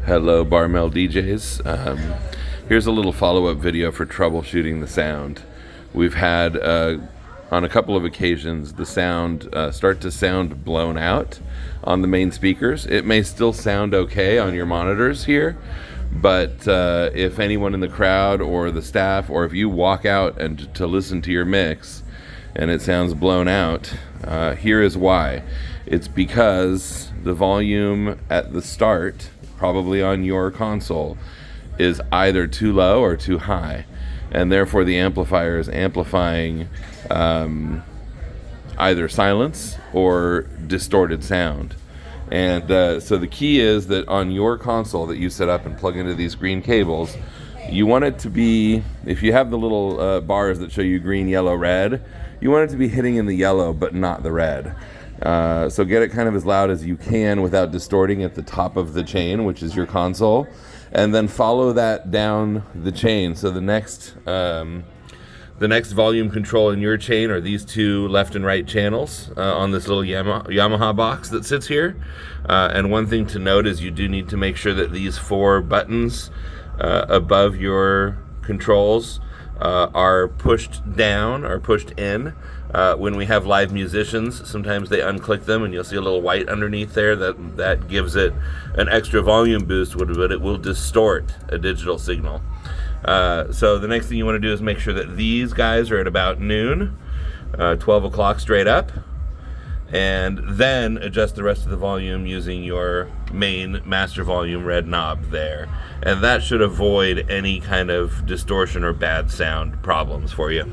Hello, Barmel DJs. Here's a little follow-up video for troubleshooting the sound. We've had, on a couple of occasions, the sound start to sound blown out on the main speakers. It may still sound okay on your monitors here, but if anyone in the crowd or the staff, or if you walk out and to listen to your mix and it sounds blown out, here is why. It's because the volume at the start, probably on your console, is either too low or too high, and therefore the amplifier is amplifying either silence or distorted sound. And so the key is that on your console that you set up and plug into these green cables, you want it to be, if you have the little bars that show you green, yellow, red, you want it to be hitting in the yellow but not the red. So get it kind of as loud as you can without distorting at the top of the chain, which is your console, and then follow that down the chain. So the next volume control in your chain are these two left and right channels on this little Yamaha box that sits here. And one thing to note is you do need to make sure that these four buttons above your controls are pushed down or pushed in. When we have live musicians, sometimes they unclick them and you'll see a little white underneath there that gives it an extra volume boost, but it will distort a digital signal. So the next thing you want to do is make sure that these guys are at about noon, 12 o'clock straight up, and then adjust the rest of the volume using your main master volume red knob there. And that should avoid any kind of distortion or bad sound problems for you.